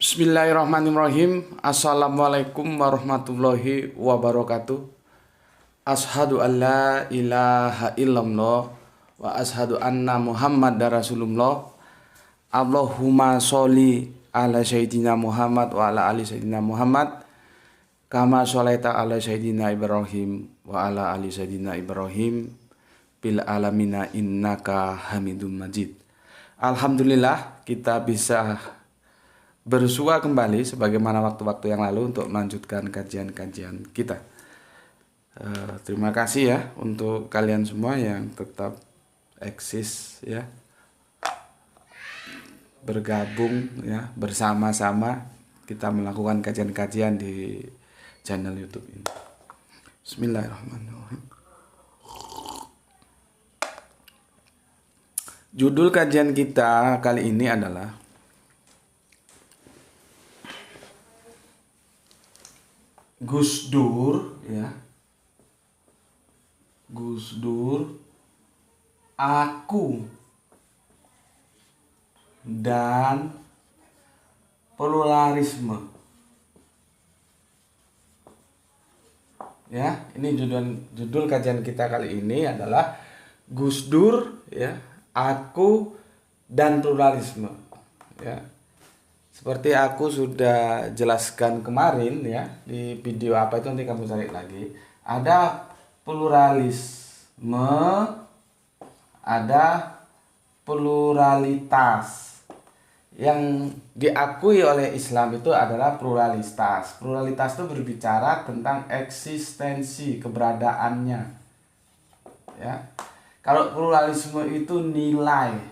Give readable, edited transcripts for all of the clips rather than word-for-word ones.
Bismillahirrahmanirrahim. Assalamualaikum warahmatullahi wabarakatuh. Ashadu an la ilaha illallah wa ashadu anna muhammadar rasulullah. Allahumma sholli ala sayyidina Muhammad wa ala ali sayyidina Muhammad kama sholaita ala sayyidina Ibrahim wa ala ali sayyidina Ibrahim bil alamina innaka hamidum majid. Alhamdulillah kita bisa bersua kembali sebagaimana waktu-waktu yang lalu untuk melanjutkan kajian-kajian kita. Terima kasih ya untuk kalian semua yang tetap eksis ya, bergabung ya, bersama-sama kita melakukan kajian-kajian di channel YouTube ini. Bismillahirrahmanirrahim. Judul kajian kita kali ini adalah Gus Dur ya. Gus Dur, aku dan pluralisme. Ya, ini judul kajian kita kali ini adalah Gus Dur ya, aku dan pluralisme. Ya. Seperti aku sudah jelaskan kemarin ya, di video apa itu nanti kamu cari lagi. Ada pluralisme, ada pluralitas. Yang diakui oleh Islam itu adalah pluralitas. Pluralitas itu berbicara tentang eksistensi, keberadaannya. Ya. Kalau pluralisme itu nilainya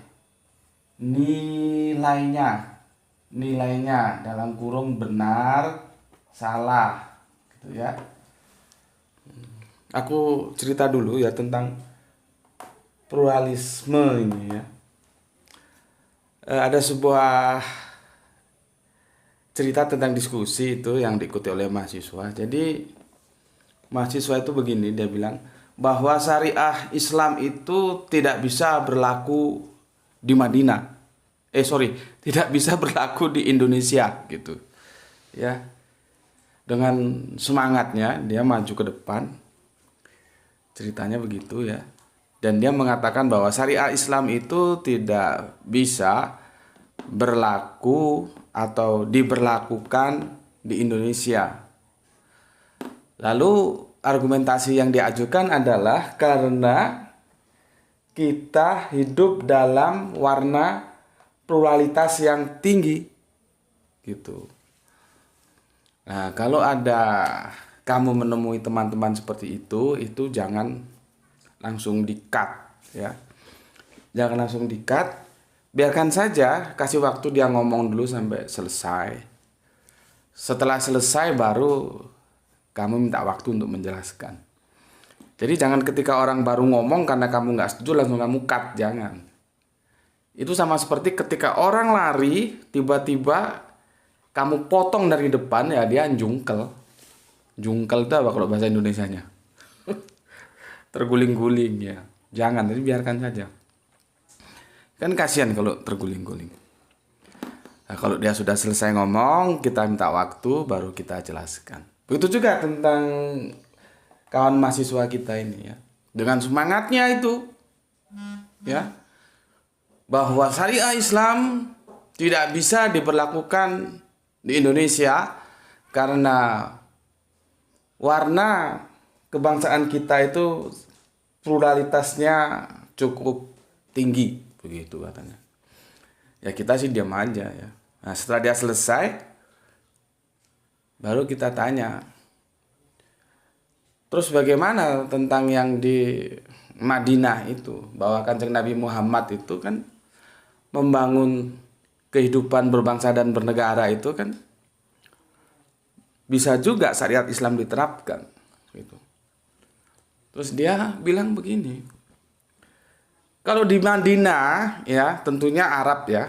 dalam kurung benar, salah gitu ya. Aku cerita dulu ya tentang pluralisme ini ya. Ada sebuah cerita tentang diskusi itu yang diikuti oleh mahasiswa. Jadi mahasiswa itu begini, dia bilang bahwa syariah Islam itu tidak bisa berlaku di Madinah. Tidak bisa berlaku di Indonesia gitu. Ya. Dengan semangatnya dia maju ke depan. Ceritanya begitu ya. Dan dia mengatakan bahwa syariah Islam itu tidak bisa berlaku atau diberlakukan di Indonesia. Lalu argumentasi yang diajukan adalah karena kita hidup dalam warna pluralitas yang tinggi gitu. Nah, kalau ada kamu menemui teman-teman seperti itu jangan langsung di-cut ya. Jangan langsung di-cut. Biarkan saja, kasih waktu dia ngomong dulu sampai selesai. Setelah selesai baru kamu minta waktu untuk menjelaskan. Jadi jangan ketika orang baru ngomong karena kamu nggak setuju langsung kamu cut, jangan. Itu sama seperti ketika orang lari, tiba-tiba kamu potong dari depan ya dia jungkel. Jungkel itu apa kalau bahasa Indonesianya? Terguling-guling ya. Jangan, jadi biarkan saja. Kan kasihan kalau terguling-guling. Nah, kalau dia sudah selesai ngomong, kita minta waktu baru kita jelaskan. Begitu juga tentang kawan mahasiswa kita ini ya. Dengan semangatnya itu ya, bahwa syariah Islam tidak bisa diberlakukan di Indonesia karena warna kebangsaan kita itu pluralitasnya cukup tinggi, begitu katanya. Ya kita sih diam aja ya. Nah, setelah dia selesai baru kita tanya, terus bagaimana tentang yang di Madinah itu, bahwa Kanjeng Nabi Muhammad itu kan membangun kehidupan berbangsa dan bernegara itu kan bisa juga syariat Islam diterapkan gitu. Terus dia bilang begini, kalau di Madinah ya tentunya Arab ya,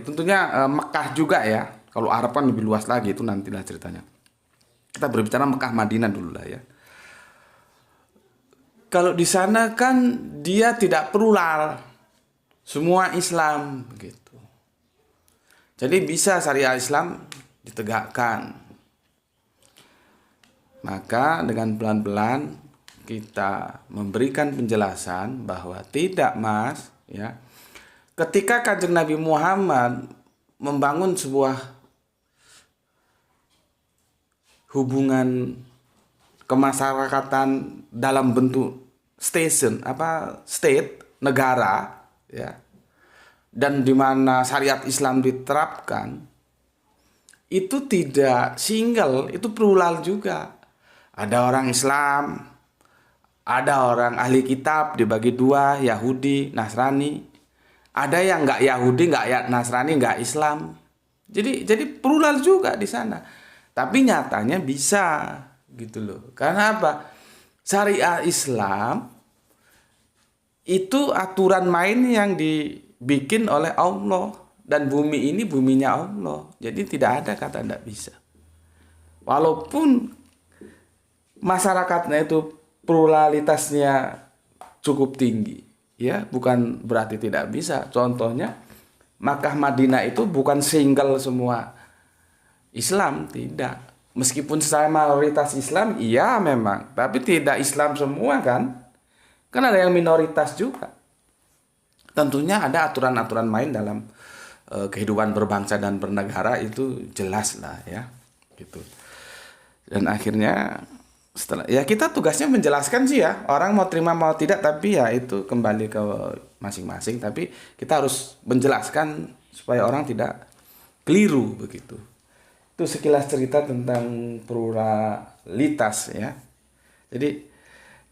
tentunya Mekah juga ya. Kalau Arab kan lebih luas lagi, itu nantilah ceritanya. Kita berbicara Mekah Madinah dulu lah ya. Kalau di sana kan dia tidak plural, semua Islam begitu. Jadi bisa syariat Islam ditegakkan. Maka dengan pelan-pelan kita memberikan penjelasan bahwa tidak, Mas, ya. Ketika Kanjeng Nabi Muhammad membangun sebuah hubungan kemasyarakatan dalam bentuk state, negara, ya. Dan di mana syariat Islam diterapkan, itu tidak single, itu plural juga. Ada orang Islam, ada orang ahli kitab dibagi dua, Yahudi, Nasrani. Ada yang nggak Yahudi, nggak Nasrani, nggak Islam. Jadi plural juga di sana. Tapi nyatanya bisa gitu loh. Karena apa? Syariah Islam itu aturan main yang dibikin oleh Allah, dan bumi ini buminya Allah. Jadi tidak ada kata tidak bisa. Walaupun masyarakatnya itu pluralitasnya cukup tinggi, ya, bukan berarti tidak bisa. Contohnya Makkah Madinah itu bukan single semua Islam, tidak. Meskipun saya mayoritas Islam, iya memang, tapi tidak Islam semua kan ada yang minoritas juga. Tentunya ada aturan-aturan main dalam kehidupan berbangsa dan bernegara, itu jelas lah, ya, gitu. Dan akhirnya setelah, ya, kita tugasnya menjelaskan sih, ya, orang mau terima mau tidak, tapi ya itu kembali ke masing-masing. Tapi kita harus menjelaskan supaya orang tidak keliru begitu. Itu sekilas cerita tentang pluralitas, ya.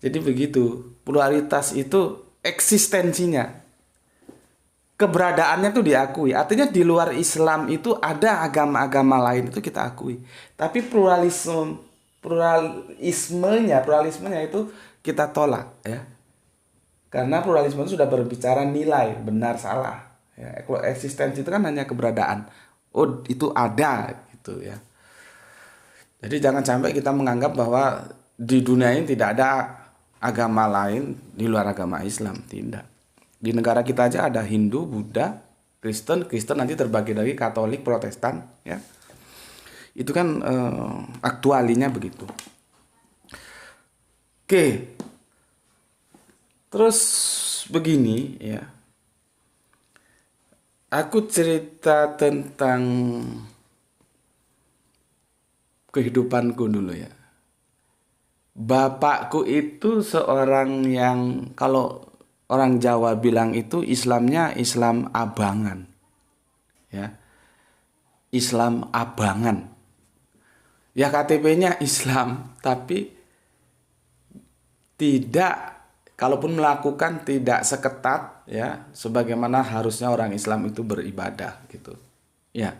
Jadi begitu, pluralitas itu eksistensinya, keberadaannya tuh diakui. Artinya di luar Islam itu ada agama-agama lain, itu kita akui. Tapi pluralismenya itu kita tolak, ya. Karena pluralisme itu sudah berbicara nilai, benar salah, ya. Eksistensi itu kan hanya keberadaan. Oh, itu ada gitu, ya. Jadi jangan sampai kita menganggap bahwa di dunia ini tidak ada agama lain di luar agama Islam, tidak. Di negara kita aja ada Hindu, Buddha, Kristen nanti terbagi lagi Katolik, Protestan, ya. Itu kan aktualinya begitu. Oke. Terus begini, ya. Aku cerita tentang kehidupanku dulu, ya. Bapakku itu seorang yang, kalau orang Jawa bilang itu Islamnya Islam abangan, ya. Islam abangan. Ya, KTP-nya Islam, tapi tidak, kalaupun melakukan tidak seketat, ya, sebagaimana harusnya orang Islam itu beribadah gitu, ya.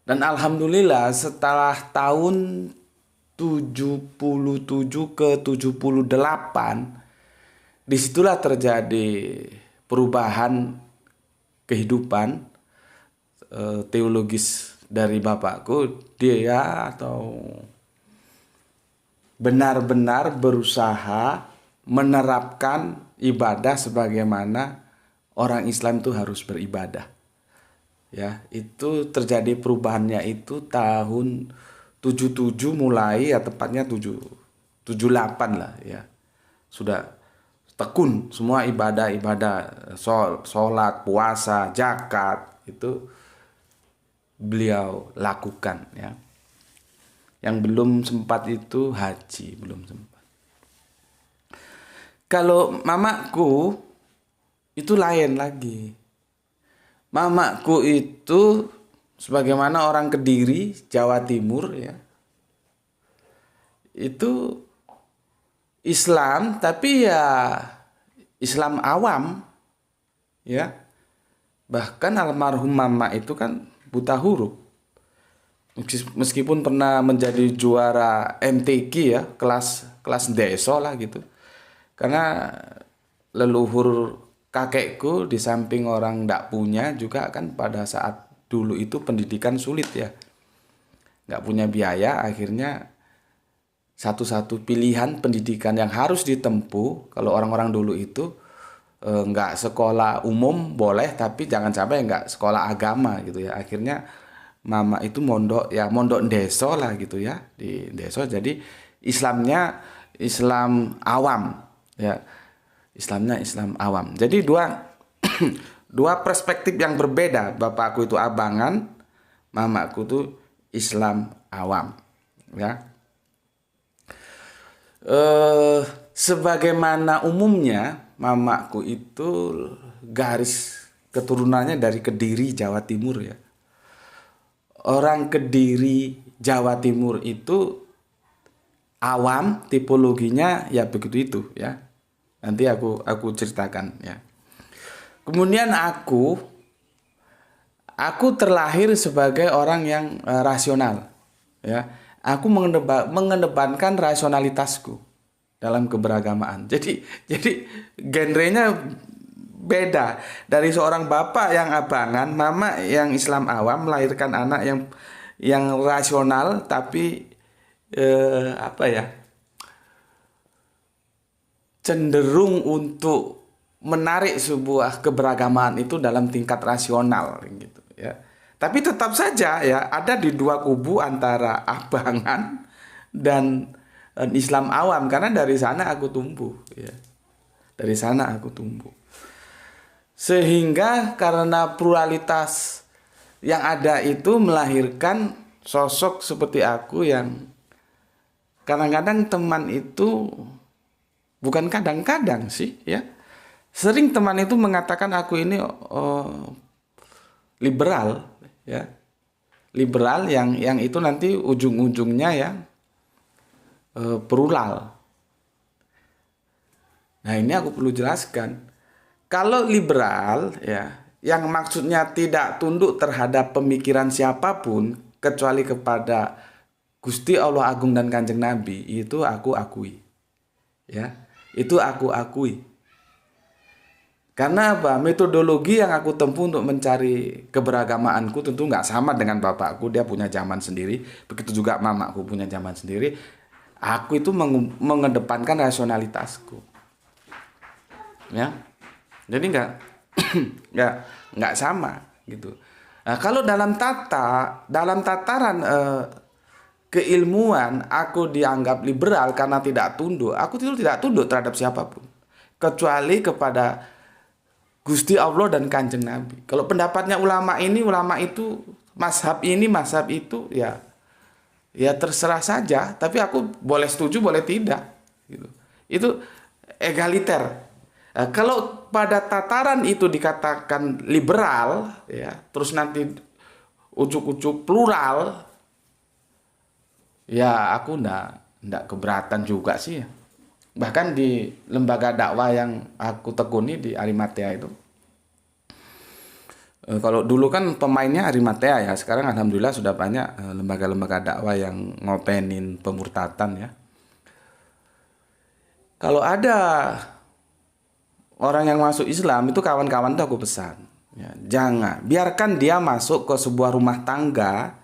Dan alhamdulillah setelah tahun 77 ke 78, disitulah terjadi perubahan kehidupan teologis dari bapakku. Dia atau benar-benar berusaha menerapkan ibadah sebagaimana orang Islam itu harus beribadah, ya. Itu terjadi perubahannya itu tahun 77 mulai, ya, tepatnya 78 lah, ya. Sudah tekun semua ibadah, sholat, puasa, zakat, itu beliau lakukan, ya. Yang belum sempat itu haji, belum sempat. Kalau mamaku itu lain lagi. Mamaku itu sebagaimana orang Kediri, Jawa Timur, ya. Itu Islam, tapi ya Islam awam, ya. Bahkan almarhum mama itu kan buta huruf. Meskipun pernah menjadi juara MTQ, ya, kelas deso lah gitu. Karena leluhur kakekku di samping orang ndak punya juga kan pada saat dulu itu pendidikan sulit, ya. Nggak punya biaya, akhirnya satu-satu pilihan pendidikan yang harus ditempuh kalau orang-orang dulu itu nggak sekolah umum boleh, tapi jangan sampai nggak sekolah agama gitu ya. Akhirnya mama itu mondok ya, mondok deso lah gitu ya, di deso. Jadi Islamnya Islam awam ya, Islamnya Islam awam. Jadi dua dua perspektif yang berbeda. Bapakku itu abangan, mamaku itu Islam awam ya. Sebagaimana umumnya mamaku itu garis keturunannya dari Kediri, Jawa Timur ya. Orang Kediri, Jawa Timur itu awam, tipologinya ya begitu itu ya. Nanti aku ceritakan ya. Kemudian aku terlahir sebagai orang yang rasional ya. Aku mengedepankan rasionalitasku dalam keberagamaan. Jadi genrenya beda. Dari seorang bapak yang abangan, mama yang Islam awam, melahirkan anak yang rasional tapi cenderung untuk menarik sebuah keberagamaan itu dalam tingkat rasional gitu ya. Tapi tetap saja ya ada di dua kubu antara abangan dan Islam awam, karena dari sana aku tumbuh ya. Dari sana aku tumbuh. Sehingga karena pluralitas yang ada itu melahirkan sosok seperti aku yang kadang-kadang teman itu, bukan kadang-kadang sih ya, sering teman itu mengatakan aku ini liberal ya. Liberal yang itu nanti ujung-ujungnya ya plural. Nah, ini aku perlu jelaskan. Kalau liberal ya, yang maksudnya tidak tunduk terhadap pemikiran siapapun kecuali kepada Gusti Allah Agung dan Kanjeng Nabi, itu aku akui. Ya, itu aku akui. Karena apa? Metodologi yang aku tempuh untuk mencari keberagamaanku tentu nggak sama dengan bapakku. Dia punya zaman sendiri. Begitu juga mamaku punya zaman sendiri. Aku itu mengedepankan rasionalitasku. Ya, jadi nggak sama gitu. Nah, kalau dalam tataran keilmuan, aku dianggap liberal karena tidak tunduk. Aku itu tidak tunduk terhadap siapapun, kecuali kepada Gusti Allah dan Kanjeng Nabi. Kalau pendapatnya ulama ini, ulama itu, mazhab ini, mazhab itu, ya terserah saja. Tapi aku boleh setuju, boleh tidak. Gitu. Itu egaliter. Nah, kalau pada tataran itu dikatakan liberal, ya, terus nanti ujuk-ujuk plural, ya aku ndak keberatan juga sih. Bahkan di lembaga dakwah yang aku tekuni di Arimatea itu, kalau dulu kan pemainnya Arimatea ya, sekarang alhamdulillah sudah banyak lembaga-lembaga dakwah yang ngopenin pemurtatan ya. Kalau ada orang yang masuk Islam, itu kawan-kawan tuh aku pesan ya, jangan biarkan dia masuk ke sebuah rumah tangga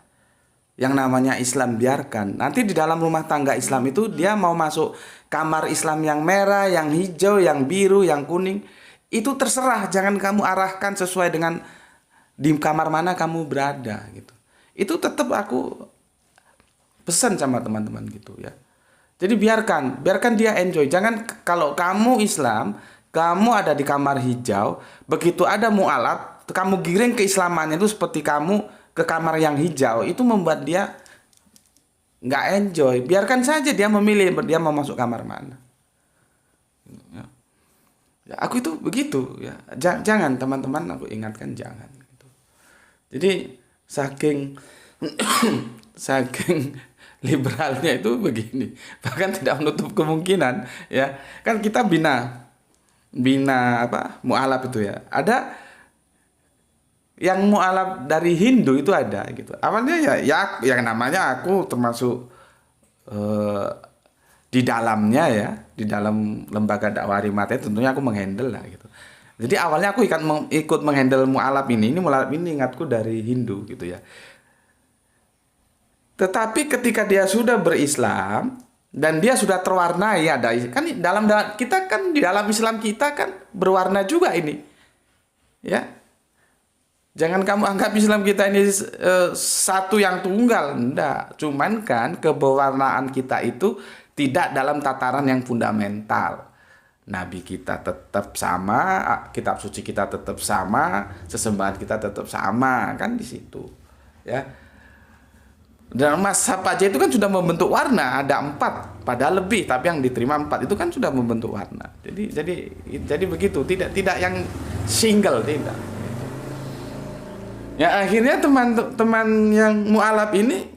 yang namanya Islam, biarkan. Nanti di dalam rumah tangga Islam itu dia mau masuk kamar Islam yang merah, yang hijau, yang biru, yang kuning, itu terserah. Jangan kamu arahkan sesuai dengan di kamar mana kamu berada gitu. Itu tetap aku pesan sama teman-teman gitu ya. Jadi biarkan dia enjoy. Jangan kalau kamu Islam, kamu ada di kamar hijau, begitu ada mu'alaf, kamu giring keislamannya itu seperti kamu ke kamar yang hijau, itu membuat dia nggak enjoy. Biarkan saja dia memilih dia mau masuk kamar mana. Ya, aku itu begitu ya. Jangan teman-teman, aku ingatkan jangan. Gitu. Jadi saking liberalnya itu begini. Bahkan tidak menutup kemungkinan ya. Kan kita bina mu'alaf itu ya. Ada yang mu'alaf dari Hindu itu ada gitu. Awalnya ya yang namanya aku termasuk di dalamnya ya, di dalam lembaga dakwah Arimatea tentunya aku menghandle lah gitu. Jadi awalnya aku ikut menghandle mu'alaf ini mu'alaf ini ingatku dari Hindu gitu ya. Tetapi ketika dia sudah berislam, dan dia sudah terwarnai, ada kan kita kan di dalam Islam kita kan berwarna juga ini, ya. Jangan kamu anggap Islam kita ini satu yang tunggal, enggak. Cuman kan keberwarnaan kita itu tidak dalam tataran yang fundamental. Nabi kita tetap sama, kitab suci kita tetap sama, sesembahan kita tetap sama, kan di situ, ya. Dan mazhab aja itu kan sudah membentuk warna, ada 4, padahal lebih, tapi yang diterima 4 itu kan sudah membentuk warna. Jadi begitu, tidak yang single, tidak. Ya akhirnya teman-teman yang mualaf ini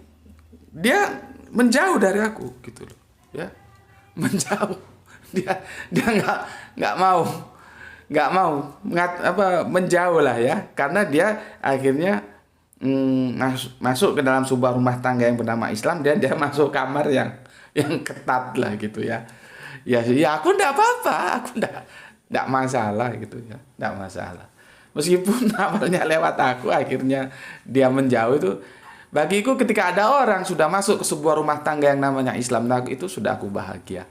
dia menjauh dari aku, gitu loh, ya, menjauh. Dia nggak mau menjauh lah, ya, karena dia akhirnya masuk ke dalam sebuah rumah tangga yang bernama Islam, dan dia masuk kamar yang ketat lah, gitu, ya. Ya aku enggak apa-apa, aku enggak masalah, gitu, ya, enggak masalah. Meskipun awalnya lewat aku, akhirnya dia menjauh, itu bagiku ketika ada orang sudah masuk ke sebuah rumah tangga yang namanya Islam, itu sudah aku bahagia.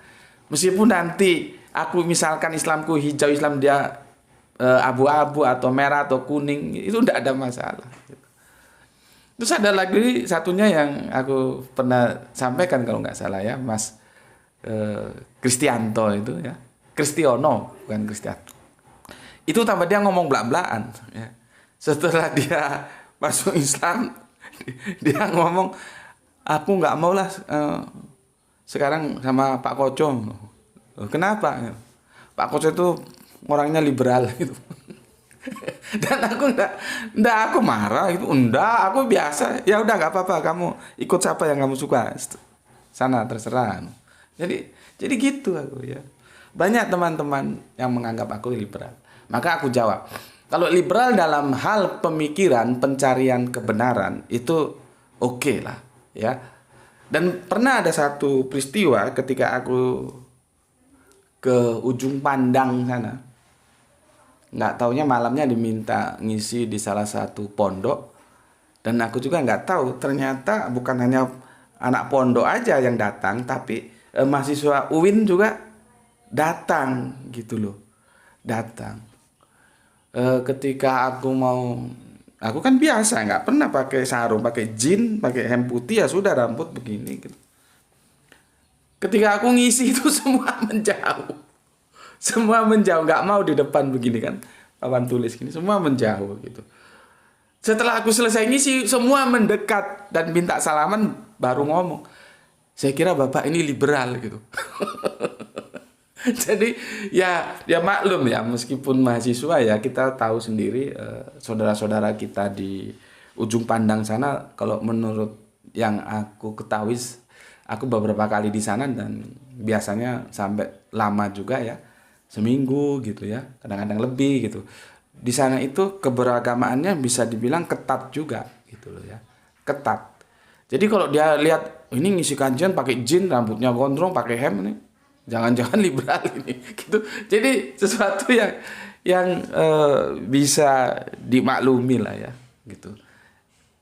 Meskipun nanti aku misalkan Islamku hijau, Islam dia abu-abu atau merah atau kuning, itu enggak ada masalah, gitu. Terus ada lagi satunya yang aku pernah sampaikan kalau nggak salah, ya, Mas Kristianto itu, ya, Kristiono bukan Kristianto. Itu tambah dia ngomong belak-belakan, ya. Setelah dia masuk Islam, dia ngomong, aku nggak mau lah sekarang sama Pak Koco. Kenapa? Pak Koco itu orangnya liberal, gitu. Dan aku aku marah, itu aku biasa, ya udah nggak apa-apa, kamu ikut siapa yang kamu suka, sana terserah. Jadi gitu aku, ya. Banyak teman-teman yang menganggap aku liberal, maka aku jawab, kalau liberal dalam hal pemikiran pencarian kebenaran itu oke lah, ya. Dan pernah ada satu peristiwa ketika aku ke ujung pandang sana, nggak taunya malamnya diminta ngisi di salah satu pondok, dan aku juga nggak tahu, ternyata bukan hanya anak pondok aja yang datang, tapi mahasiswa UIN juga datang, gitu loh, datang. Ketika aku kan biasa, nggak pernah pakai sarung, pakai jin, pakai hem putih, ya sudah, rambut begini, gitu. Ketika aku ngisi itu semua menjauh, nggak mau di depan begini kan, papan tulis gini, semua menjauh, gitu. Setelah aku selesai ngisi, semua mendekat dan minta salaman, baru ngomong, saya kira bapak ini liberal, gitu. Jadi ya maklum, ya, meskipun mahasiswa, ya, kita tahu sendiri saudara-saudara kita di ujung pandang sana, kalau menurut yang aku ketahui, aku beberapa kali di sana dan biasanya sampai lama juga, ya. Seminggu, gitu, ya, kadang-kadang lebih, gitu. Di sana itu keberagamaannya bisa dibilang ketat juga, gitu loh, ya, ketat. Jadi kalau dia lihat ini ngisi kajian pakai jin, rambutnya gondrong, pakai hem, ini jangan-jangan liberal ini, gitu. Jadi sesuatu yang bisa dimaklumi lah, ya, gitu.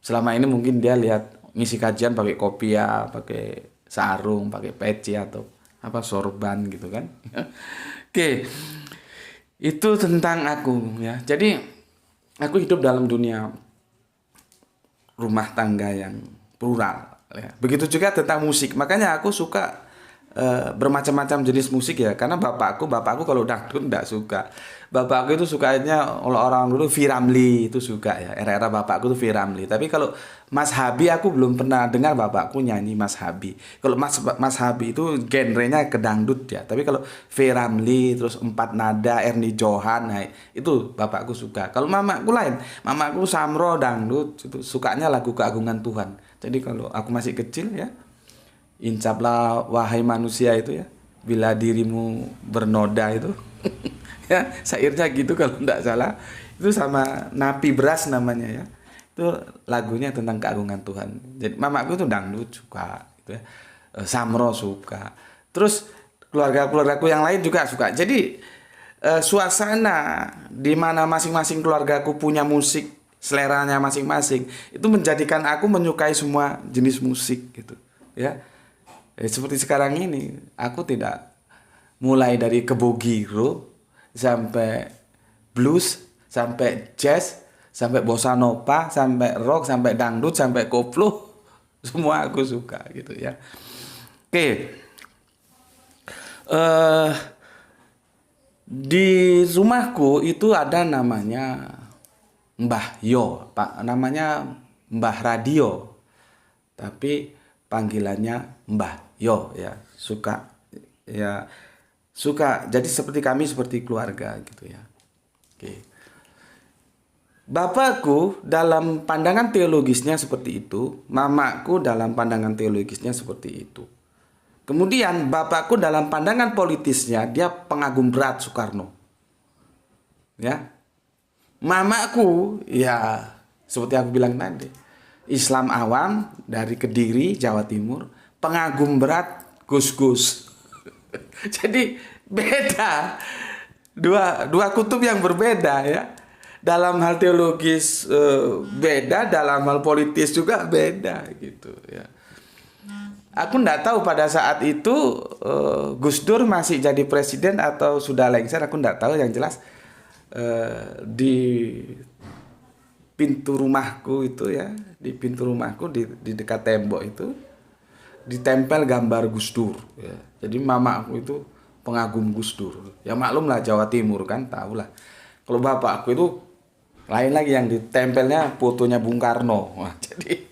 Selama ini mungkin dia lihat ngisi kajian pakai kopiah, pakai sarung, pakai peci atau sorban, gitu kan. Oke, itu tentang aku, ya. Jadi aku hidup dalam dunia rumah tangga yang plural, ya. Begitu juga tentang musik. Makanya aku suka bermacam-macam jenis musik, ya. Karena bapakku kalau dangdut enggak suka. Bapakku itu sukanya, orang dulu Viramli itu suka, ya. Era-era bapakku itu Viramli. Tapi kalau Mas Habi, aku belum pernah dengar bapakku nyanyi Mas Habi. Kalau Mas Habi itu genrenya ke dangdut, ya. Tapi kalau Viramli, terus Empat Nada, Erni Johan, nah, itu bapakku suka. Kalau mamaku lain, mamaku Samro dangdut, itu sukanya lagu Keagungan Tuhan. Jadi kalau aku masih kecil, ya, incaplah wahai manusia itu, ya, bila dirimu bernoda itu. Ya, syairnya gitu kalau enggak salah. Itu sama Napi Beras namanya, ya. Itu lagunya tentang keagungan Tuhan. Jadi mamaku itu dangdut suka, gitu, ya. Samro suka. Terus keluarga-keluargaku yang lain juga suka. Jadi suasana di mana masing-masing keluargaku punya musik, seleranya masing-masing, itu menjadikan aku menyukai semua jenis musik, gitu, ya. Seperti sekarang ini, aku tidak mulai dari kebogiro sampai blues, sampai jazz, sampai bossa nova, sampai rock, sampai dangdut, sampai koplo, semua aku suka gitu ya. Oke, eh di rumahku itu ada namanya Mbah Yo, Pak, namanya Mbah Radio, tapi panggilannya Mbah Yo ya, ya suka. Jadi seperti kami seperti keluarga gitu ya. Oke. Bapakku dalam pandangan teologisnya seperti itu, mamaku dalam pandangan teologisnya seperti itu. Kemudian bapakku dalam pandangan politisnya dia pengagum berat Soekarno. Ya. Mamaku ya seperti aku bilang tadi, Islam awam dari Kediri, Jawa Timur, pengagum berat Gus-Gus. Jadi beda. Dua kutub yang berbeda ya. Dalam hal teologis beda, dalam hal politis juga beda gitu ya. Aku nggak tahu pada saat itu Gus Dur masih jadi presiden atau sudah lengser, aku nggak tahu. Yang jelas di pintu rumahku itu ya, di pintu rumahku di dekat tembok itu ditempel gambar Gus Dur ya. Jadi mamaku itu pengagum Gus Dur. Ya maklum lah Jawa Timur kan, tahu lah. Kalau bapakku itu lain lagi, yang ditempelnya fotonya Bung Karno. Wah, jadi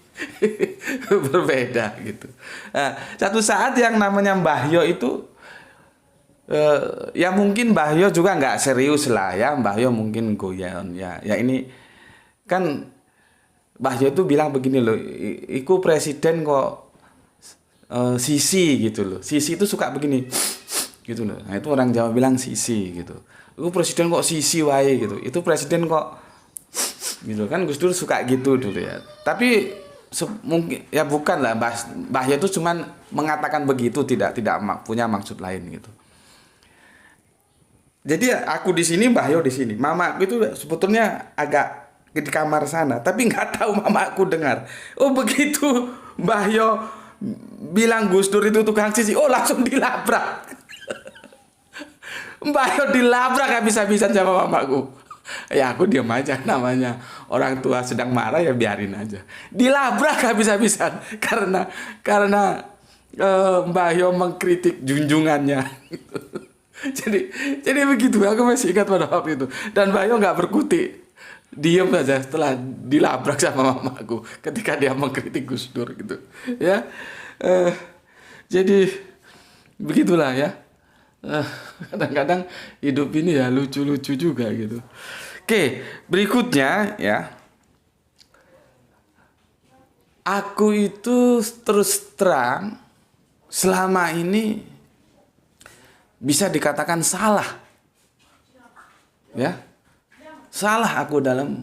berbeda gitu. Nah, satu saat yang namanya Mbah Yo itu ya mungkin Mbah Yo juga nggak serius lah ya. Mbah Yo mungkin goyan ya. Ya ini kan Mbah Yo itu bilang begini loh, iku presiden kok sisi gitu loh. Sisi itu suka begini gitu loh. Nah, itu orang Jawa bilang sisi gitu. Iku presiden kok sisi wae gitu. Itu presiden kok gitu kan. Gus Dur suka gitu dulu ya. Tapi mungkin ya bukan lah, Mbah Yo itu cuman mengatakan begitu, tidak punya maksud lain gitu. Jadi aku di sini, Mbah Yo di sini. Mamaku itu sebetulnya agak di kamar sana, tapi nggak tahu mamaku dengar. Oh begitu Mbah Yo bilang Gus Dur itu tukang sisi, oh langsung dilabrak. Mbah Yo dilabrak habis-habisan sama mamaku. Ya aku diam aja, namanya orang tua sedang marah ya biarin aja. Dilabrak habis-habisan karena Mbah Yo mengkritik junjungannya. jadi begitu, aku masih ingat pada waktu itu. Dan Mbah Yo nggak berkutik, diam saja setelah dilabrak sama mamaku ketika dia mengkritik Gus Dur gitu. Ya, jadi begitulah ya. Kadang-kadang hidup ini ya lucu-lucu juga gitu. Oke, berikutnya ya. Aku itu terus terang selama ini bisa dikatakan salah. Ya. Salah aku dalam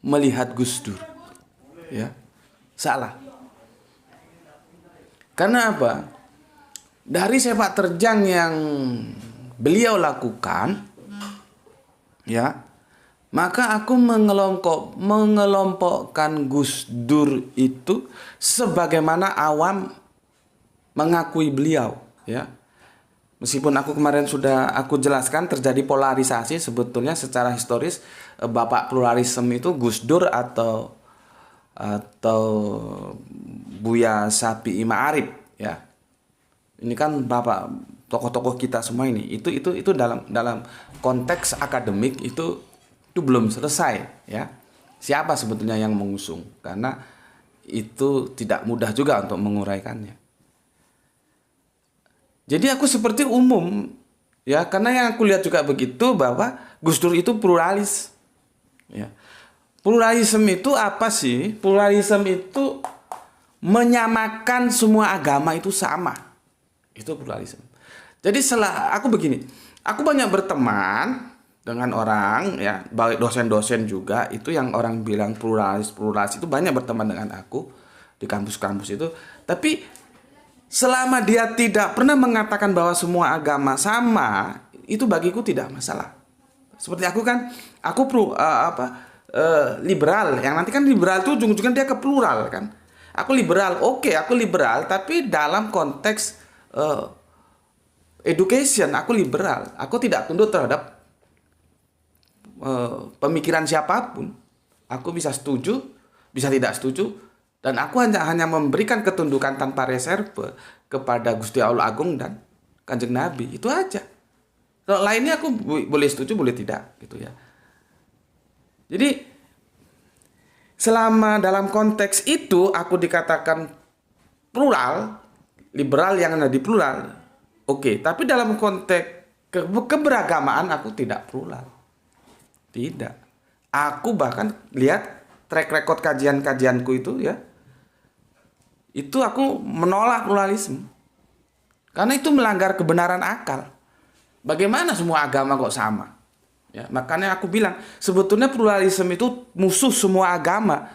melihat Gus Dur. Ya. Salah. Karena apa? Dari sepak terjang yang beliau lakukan, ya, maka aku mengelompokkan Gus Dur itu sebagaimana awam mengakui beliau, ya. Meskipun aku kemarin sudah aku jelaskan terjadi polarisasi sebetulnya secara historis, bapak pluralisme itu Gus Dur atau Buya Syafi'i Ma'arif, ya. Ini kan bapak tokoh-tokoh kita semua ini. Itu dalam konteks akademik itu belum selesai ya. Siapa sebetulnya yang mengusung? Karena itu tidak mudah juga untuk menguraikannya. Jadi aku seperti umum ya, karena yang aku lihat juga begitu bahwa Gus Dur itu pluralis. Ya. Pluralisme itu apa sih? Pluralisme itu menyamakan semua agama itu sama. Itu pluralisme. Jadi setelah aku begini, aku banyak berteman dengan orang ya, baik dosen-dosen juga itu yang orang bilang pluralis itu banyak berteman dengan aku di kampus-kampus itu. Tapi selama dia tidak pernah mengatakan bahwa semua agama sama, itu bagiku tidak masalah. Seperti aku kan, aku liberal, yang nanti kan liberal itu ujung-ujungnya dia ke plural kan. Aku liberal, oke, aku liberal, tapi dalam konteks education, aku liberal. Aku tidak tunduk terhadap pemikiran siapapun. Aku bisa setuju, bisa tidak setuju, dan aku hanya memberikan ketundukan tanpa reserve kepada Gusti Allah Agung dan Kanjeng Nabi. Itu aja. Kalau lainnya aku boleh setuju, boleh tidak, gitu ya. Jadi selama dalam konteks itu aku dikatakan plural, liberal yang ada di plural, oke. Tapi dalam konteks keberagamaan aku tidak plural. Tidak. Aku bahkan lihat track record kajian-kajianku itu ya, itu aku menolak pluralisme. Karena itu melanggar kebenaran akal. Bagaimana semua agama kok sama? Ya, makanya aku bilang sebetulnya pluralisme itu musuh semua agama.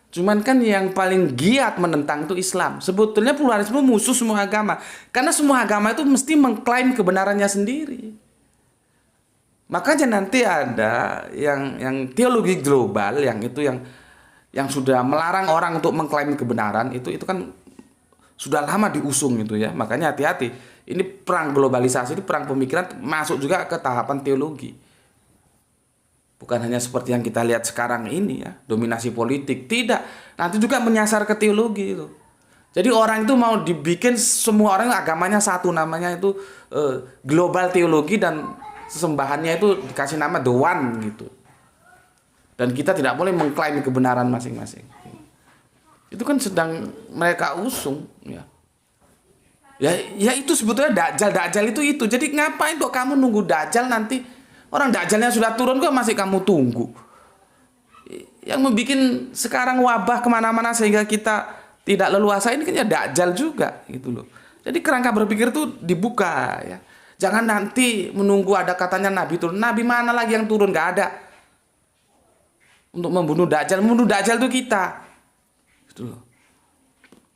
Cuman kan yang paling giat menentang itu Islam. Sebetulnya pluralisme musuh semua agama. Karena semua agama itu mesti mengklaim kebenarannya sendiri. Makanya nanti ada yang teologi global yang itu yang sudah melarang orang untuk mengklaim kebenaran itu kan sudah lama diusung itu ya. Makanya hati-hati. Ini perang globalisasi, ini perang pemikiran masuk juga ke tahapan teologi. Bukan hanya seperti yang kita lihat sekarang ini ya, dominasi politik. Tidak, nanti juga menyasar ke teologi itu. Jadi orang itu mau dibikin semua orang agamanya satu, namanya itu global teologi, dan sesembahannya itu dikasih nama the one gitu. Dan kita tidak boleh mengklaim kebenaran masing-masing. Itu kan sedang mereka usung ya. Ya itu sebetulnya Dajjal itu. Jadi ngapain kok kamu nunggu Dajjal nanti? Orang Dajjalnya sudah turun kok masih kamu tunggu? Yang membuat sekarang wabah kemana-mana sehingga kita tidak leluasa ini kan ya Dajjal juga gitu loh. Jadi kerangka berpikir itu dibuka ya. Jangan nanti menunggu ada katanya Nabi turun. Nabi mana lagi yang turun? Gak ada. Untuk membunuh Dajjal itu kita. Gitu loh.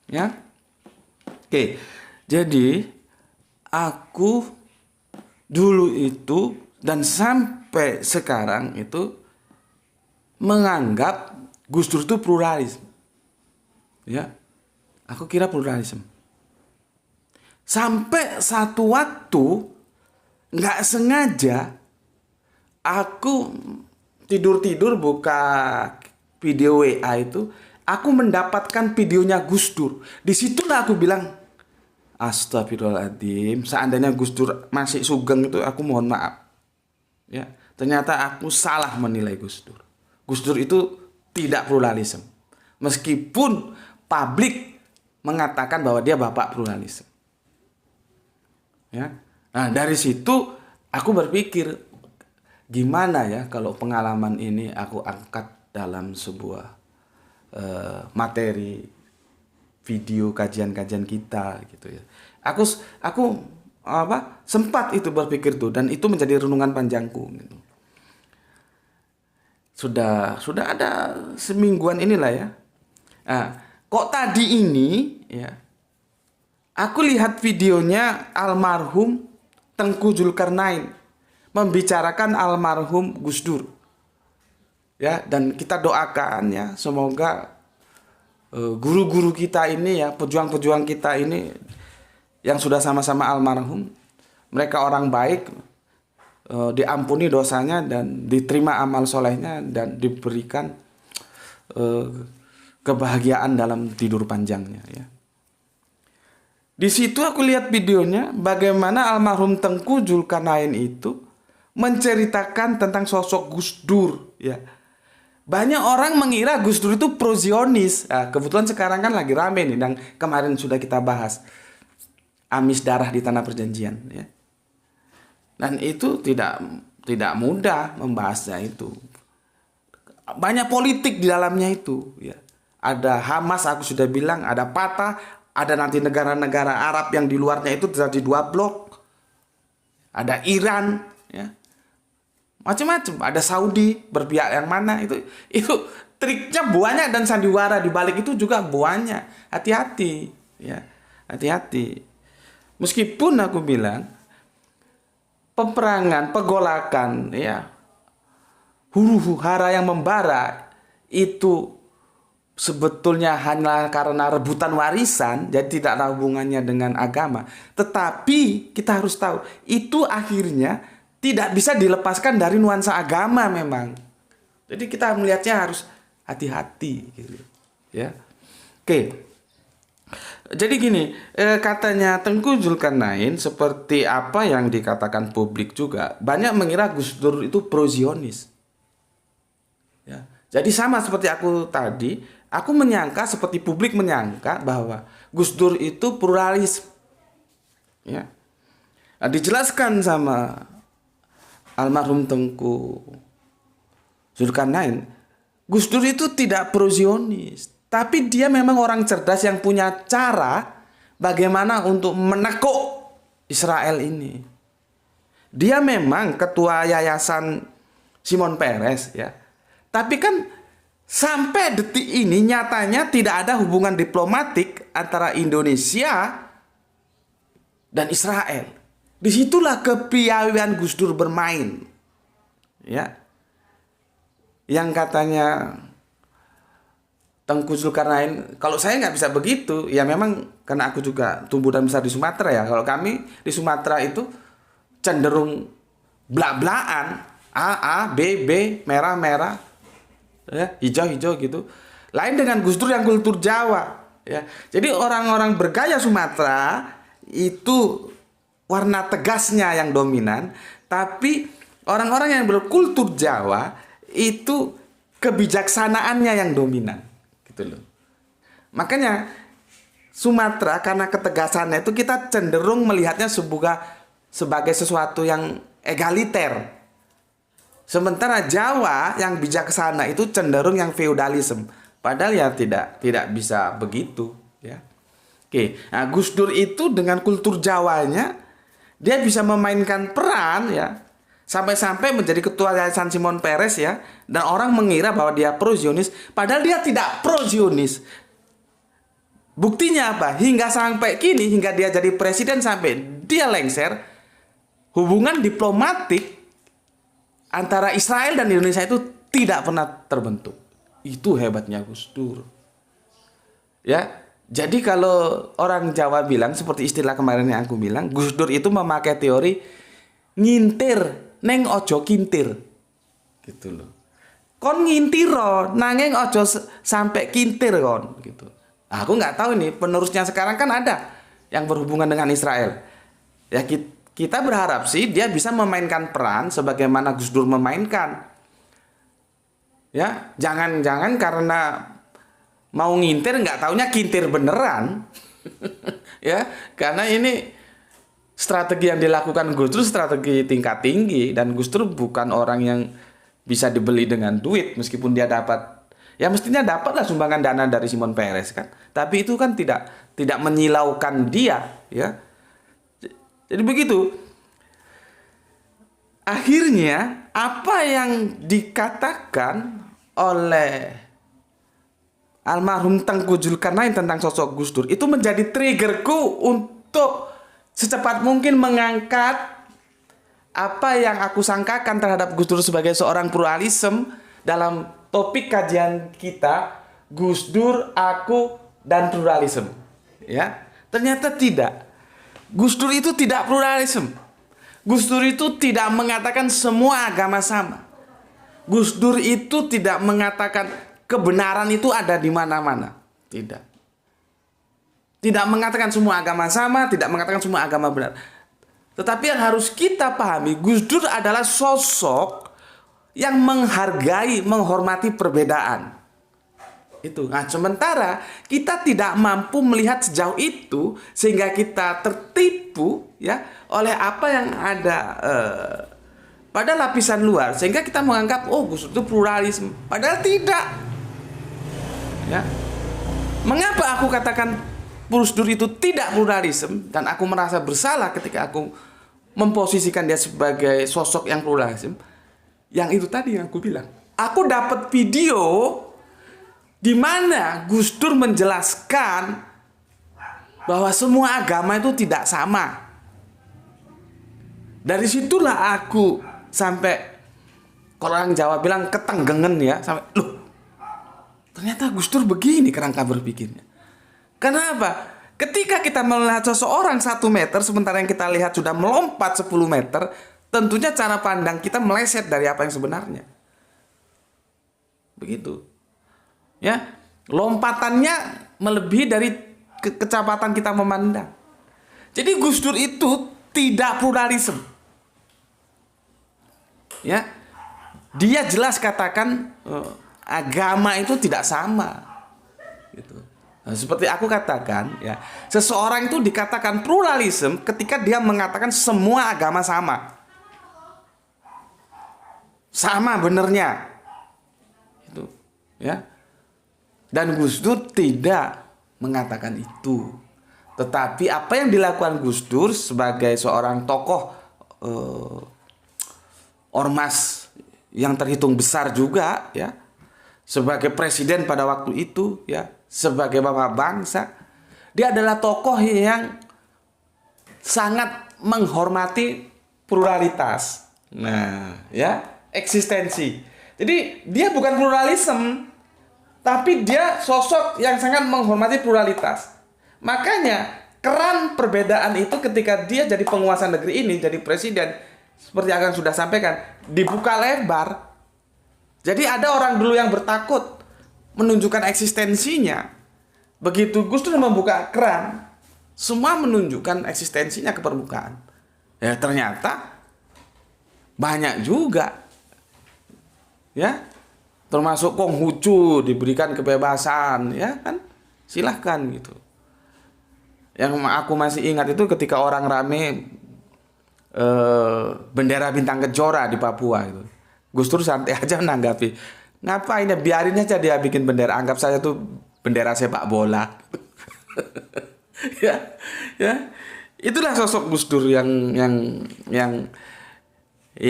Ya. Oke. Jadi aku dulu itu dan sampai sekarang itu menganggap Gus Dur itu pluralisme. Ya. Aku kira pluralisme. Sampai satu waktu nggak sengaja aku tidur-tidur buka video WA itu, aku mendapatkan videonya Gus Dur. Disitulah aku bilang, astagfirullahaladzim, seandainya Gus Dur masih sugeng itu aku mohon maaf. Ya, ternyata aku salah menilai Gus Dur. Gus Dur itu tidak pluralisme. Meskipun publik mengatakan bahwa dia bapak pluralisme. Ya. Nah, dari situ aku berpikir gimana ya kalau pengalaman ini aku angkat dalam sebuah materi video kajian-kajian kita gitu ya. Aku sempat itu berpikir tuh, dan itu menjadi renungan panjangku gitu. Sudah ada semingguan inilah ya. Nah, kok tadi ini ya aku lihat videonya almarhum Tengku Zulkarnain membicarakan almarhum Gus Dur. Ya, dan kita doakan ya semoga guru-guru kita ini ya, pejuang-pejuang kita ini yang sudah sama-sama almarhum, mereka orang baik, diampuni dosanya dan diterima amal solehnya dan diberikan kebahagiaan dalam tidur panjangnya ya. Di situ aku lihat videonya bagaimana almarhum Tengku Zulkarnain itu menceritakan tentang sosok Gus Dur ya. Banyak orang mengira Gus Dur itu pro-Zionis. Nah, kebetulan sekarang kan lagi rame nih, yang kemarin sudah kita bahas, amis darah di tanah perjanjian ya. Dan itu tidak mudah membahasnya itu. Banyak politik di dalamnya itu ya. Ada Hamas, aku sudah bilang, ada Fatah, ada nanti negara-negara Arab yang di luarnya itu terjadi dua blok. Ada Iran ya. Macam-macam, ada Saudi berpihak yang mana, itu triknya banyak, dan sandiwara di balik itu juga banyak. Hati-hati ya, hati-hati. Meskipun aku bilang peperangan, pegolakan ya, huru-hara yang membara itu sebetulnya hanya karena rebutan warisan, jadi tidak ada hubungannya dengan agama. Tetapi kita harus tahu, itu akhirnya tidak bisa dilepaskan dari nuansa agama memang. Jadi kita melihatnya harus hati-hati gitu. Ya. Oke. Jadi gini, katanya Tengku Zulkarnain seperti apa yang dikatakan publik juga, banyak mengira Gus Dur itu pro Zionis. Ya. Jadi sama seperti aku tadi, aku menyangka seperti publik menyangka bahwa Gus Dur itu pluralis. Ya. Nah, dijelaskan sama almarhum Tengku Zulkarnain, Gus Dur itu tidak pro Zionis. Tapi dia memang orang cerdas yang punya cara bagaimana untuk menekuk Israel ini. Dia memang ketua yayasan Shimon Peres ya. Tapi kan sampai detik ini nyatanya tidak ada hubungan diplomatik antara Indonesia dan Israel. Disitulah kepiawaian Gus Dur bermain. Ya. Yang katanya Tengku Zulkarnain, kalau saya nggak bisa begitu, ya memang karena aku juga tumbuh dan besar di Sumatera ya. Kalau kami di Sumatera itu cenderung blak-blakan, A, B, merah, ya, hijau gitu. Lain dengan Gus Dur yang kultur Jawa, ya. Jadi orang-orang bergaya Sumatera itu warna tegasnya yang dominan, tapi orang-orang yang berkultur Jawa itu kebijaksanaannya yang dominan. Gitu loh. Makanya Sumatera karena ketegasannya itu kita cenderung melihatnya sebagai sesuatu yang egaliter. Sementara Jawa yang bijaksana itu cenderung yang feudalisme. Padahal ya tidak bisa begitu, ya. Oke, nah Gus Dur itu dengan kultur Jawanya dia bisa memainkan peran ya. Sampai-sampai menjadi ketua yayasan Shimon Peres ya. Dan orang mengira bahwa dia pro Zionis. Padahal dia tidak pro Zionis. Buktinya apa? Hingga sampai kini, hingga dia jadi presiden sampai dia lengser, hubungan diplomatik antara Israel dan Indonesia itu tidak pernah terbentuk. Itu hebatnya Gus Dur. Ya. Jadi kalau orang Jawa bilang, seperti istilah kemarin yang aku bilang, Gus Dur itu memakai teori ngintir neng ojo kintir, gitu loh. Kon ngintiro, nanging ojo sampai kintir kon, gitu. Nah, aku nggak tahu nih penerusnya sekarang kan ada yang berhubungan dengan Israel. Ya kita berharap sih dia bisa memainkan peran sebagaimana Gus Dur memainkan. Ya, jangan-jangan karena mau ngintir nggak taunya kintir beneran, ya, karena ini strategi yang dilakukan Gus Dur strategi tingkat tinggi dan Gus Dur bukan orang yang bisa dibeli dengan duit meskipun dia dapat ya mestinya dapatlah sumbangan dana dari Shimon Peres kan. Tapi itu kan tidak menyilaukan dia ya. Jadi begitu. Akhirnya apa yang dikatakan oleh almarhum Tengku Zulkarnain tentang sosok Gus Dur itu menjadi triggerku untuk secepat mungkin mengangkat apa yang aku sangkakan terhadap Gus Dur sebagai seorang pluralisme dalam topik kajian kita, Gus Dur, aku, dan pluralisme. Ya, ternyata tidak. Gus Dur itu tidak pluralisme. Gus Dur itu tidak mengatakan semua agama sama. Gus Dur itu tidak mengatakan kebenaran itu ada di mana-mana. Tidak. Tidak mengatakan semua agama sama, tidak mengatakan semua agama benar. Tetapi yang harus kita pahami, Gus Dur adalah sosok yang menghargai, menghormati perbedaan. Itu. Nah, sementara kita tidak mampu melihat sejauh itu sehingga kita tertipu ya oleh apa yang ada pada lapisan luar sehingga kita menganggap oh Gus Dur itu pluralisme. Padahal tidak. Ya. Mengapa aku katakan Gus Dur itu tidak pluralisme dan aku merasa bersalah ketika aku memposisikan dia sebagai sosok yang pluralisme? Yang itu tadi yang aku bilang. Aku dapat video di mana Gus Dur menjelaskan bahwa semua agama itu tidak sama. Dari situlah aku sampai kalau orang Jawa bilang ketenggengen ya, sampai loh. Ternyata Gus Dur begini kerangka berpikirnya. Kenapa? Ketika kita melihat seseorang 1 meter, sementara yang kita lihat sudah melompat 10 meter, tentunya cara pandang kita meleset dari apa yang sebenarnya. Begitu. Ya, lompatannya melebihi dari kecepatan kita memandang. Jadi Gus Dur itu tidak pluralisme. Ya. Dia jelas katakan agama itu tidak sama. Gitu. Nah, seperti aku katakan, ya, seseorang itu dikatakan pluralisme ketika dia mengatakan semua agama sama. Sama benernya. Itu, ya. Dan Gus Dur tidak mengatakan itu. Tetapi apa yang dilakukan Gus Dur sebagai seorang tokoh ormas yang terhitung besar juga, ya, sebagai presiden pada waktu itu, ya, sebagai bapak bangsa, dia adalah tokoh yang sangat menghormati pluralitas. Nah, ya, eksistensi. Jadi dia bukan pluralisme, tapi dia sosok yang sangat menghormati pluralitas. Makanya keran perbedaan itu ketika dia jadi penguasa negeri ini, jadi presiden, seperti yang sudah sampaikan, dibuka lebar. Jadi ada orang dulu yang bertakut menunjukkan eksistensinya. Begitu Gus Dur membuka keran, semua menunjukkan eksistensinya ke permukaan. Ya ternyata banyak juga, ya, termasuk Konghucu diberikan kebebasan, ya kan, silahkan gitu. Yang aku masih ingat itu ketika orang rame bendera bintang kejora di Papua itu, Gus Dur santai aja menanggapi, ngapain ya, biarin aja dia bikin bendera, anggap saja tuh bendera sepak bola. Ya, ya, itulah sosok Gus Dur yang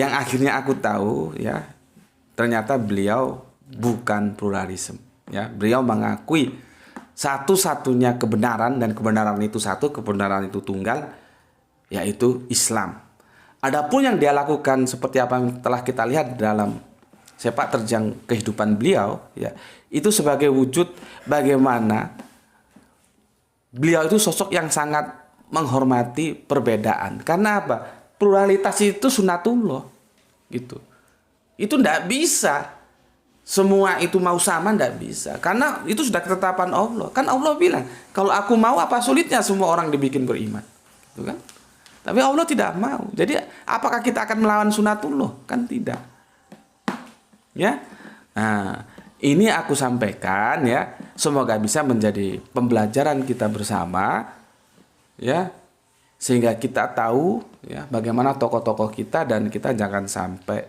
akhirnya aku tahu, ya, ternyata beliau bukan pluralisme, ya. Beliau mengakui satu-satunya kebenaran, dan kebenaran itu satu, kebenaran itu tunggal, yaitu Islam. Adapun yang dia lakukan seperti apa yang telah kita lihat dalam sepak terjang kehidupan beliau, ya, itu sebagai wujud bagaimana beliau itu sosok yang sangat menghormati perbedaan. Karena apa? Pluralitas itu sunatullah, gitu. Itu ndak bisa semua itu mau sama, ndak bisa. Karena itu sudah ketetapan Allah. Kan Allah bilang, kalau aku mau apa sulitnya semua orang dibikin beriman, gitu kan? Tapi Allah tidak mau. Jadi apakah kita akan melawan sunatullah? Kan tidak. Ya. Nah, ini aku sampaikan, ya, semoga bisa menjadi pembelajaran kita bersama, ya, sehingga kita tahu, ya, bagaimana tokoh-tokoh kita, dan kita jangan sampai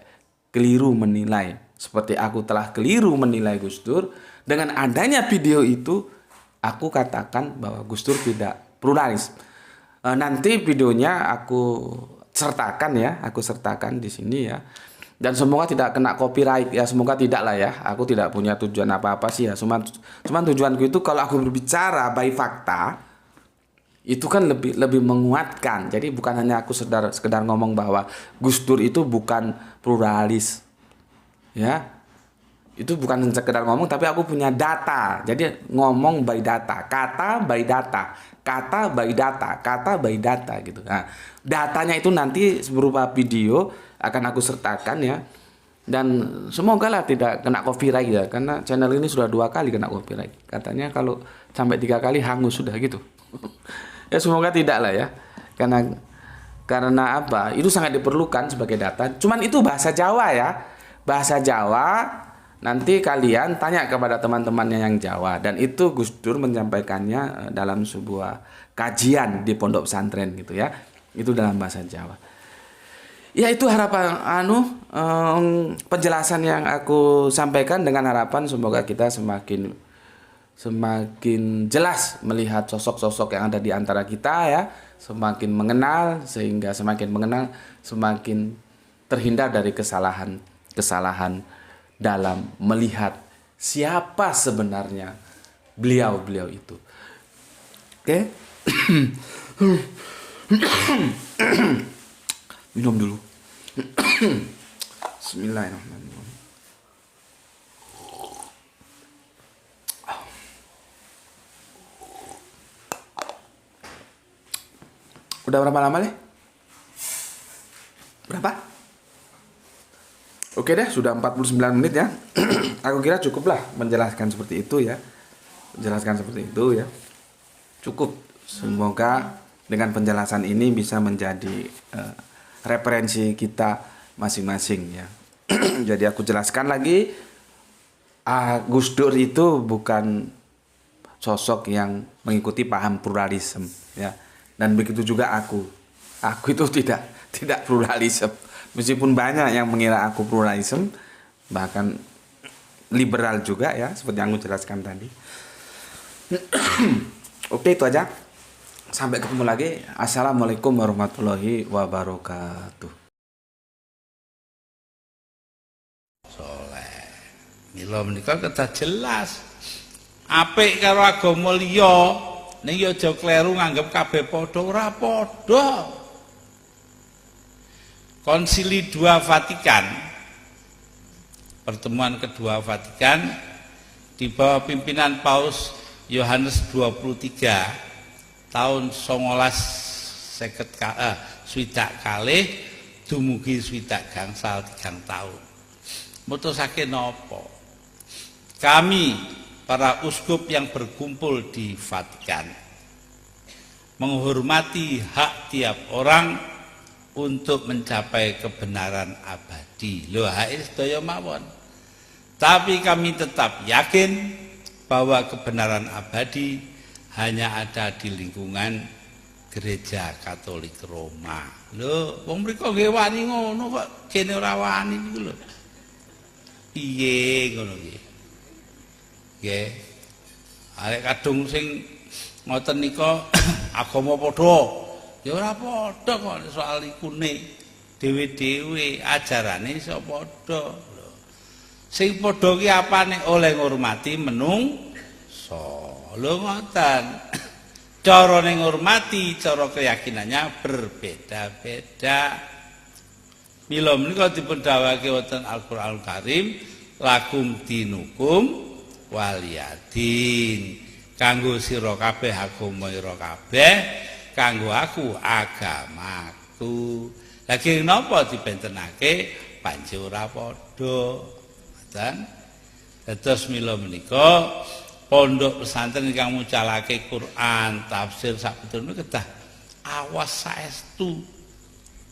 keliru menilai seperti aku telah keliru menilai Gus Dur. Dengan adanya video itu, aku katakan bahwa Gus Dur tidak pluralis. Nanti videonya aku sertakan, ya, aku sertakan di sini, ya. Dan semoga tidak kena copyright, ya, semoga tidak lah, ya. Aku tidak punya tujuan apa-apa sih, ya. Cuman tujuanku itu kalau aku berbicara by fakta, itu kan lebih menguatkan. Jadi bukan hanya aku sekedar ngomong bahwa Gus Dur itu bukan pluralis, ya. Itu bukan sekedar ngomong, tapi aku punya data. Jadi ngomong by data, kata by data, kata by data, kata by data, gitu. Nah, datanya itu nanti berupa video akan aku sertakan, ya. Dan semoga lah tidak kena copyright, ya, karena channel ini sudah 2 kali kena copyright. Katanya kalau sampai 3 kali hangus sudah, gitu. Ya semoga tidak lah, ya. Karena apa? Itu sangat diperlukan sebagai data. Cuman itu bahasa Jawa, ya. Bahasa Jawa, nanti kalian tanya kepada teman-temannya yang Jawa, dan itu Gus Dur menyampaikannya dalam sebuah kajian di pondok pesantren, gitu, ya. Itu dalam bahasa Jawa. Ya itu harapan penjelasan yang aku sampaikan, dengan harapan semoga kita semakin jelas melihat sosok-sosok yang ada di antara kita, ya, semakin mengenal, sehingga semakin mengenal semakin terhindar dari kesalahan dalam melihat siapa sebenarnya beliau itu. Oke. Minum dulu. Bismillahirrahmanirrahim. Udah berapa lama, Le? Berapa? Oke deh, sudah 49 menit ya. Aku kira cukup lah menjelaskan seperti itu ya. Menjelaskan seperti itu ya. Cukup. Semoga dengan penjelasan ini bisa menjadi referensi kita masing-masing ya. Jadi aku jelaskan lagi, Gus Dur itu bukan sosok yang mengikuti paham pluralisme ya. Dan begitu juga aku itu tidak pluralisme. Meskipun banyak yang mengira aku pluralisme, bahkan liberal juga ya, seperti yang aku jelaskan tadi. Oke, itu aja. Sampai ketemu lagi. Assalamualaikum warahmatullahi wabarakatuh. Soleh. Mila menika kedah jelas. Apik karo agama liya. Ning ya aja kleru nganggep kabeh padha, ora padha. Konsili II Vatikan, pertemuan kedua Vatikan di bawah pimpinan Paus Yohanes 23 tahun 1950 dumugi 3 tahun. Mutusake napa? Kami para uskup yang berkumpul di Vatikan menghormati hak tiap orang untuk mencapai kebenaran abadi. Lho, hak sedaya mawon. Tapi kami tetap yakin bahwa kebenaran abadi hanya ada di lingkungan Gereja Katolik Roma. Lho, wong mriko nggih wani ngono kok kene ora wani niku lho. Piye ngono iki? Nggih. Arek kadung sing ngoten nika agama padha. Ya ora padha kok soal ikune. Dewe-dewe ajarane iso padha. Sing padha ki apane oleh ngurmati menungso. Lho ngoten. Cara ngurmati, cara keyakinannya berbeda-beda. Mila menika dipun dawuhake wonten Al-Qur'anul Karim, lakum dinukum waliyadin. Kanggo sira kabeh agama ira kabeh, kanggo aku agamaku. Lagi napa dibentenake panci ora padha. Ngoten. Dados mila menika pondok pesantren ingkang mucalake Quran, tafsir sakbetul kedah awas saestu.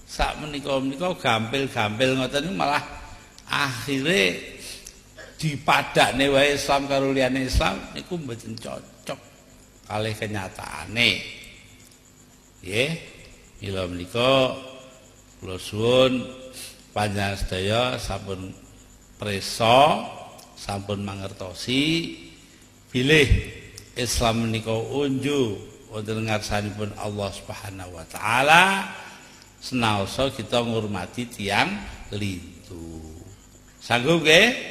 Sak menika gampil-gampil ngoten malah akhire dipadakne wae Islam karo liyane Islam niku mboten cocok kalih kenyataane. Nggih, mila menika kula suwun panjenengan sedaya sampun presa, sampun mangertosi bilih Islam menika unju wonten ngarsanipun Allah Subhanahu wa taala, senaosa kita ngurmati tiyang lintu. Sanggup nggih?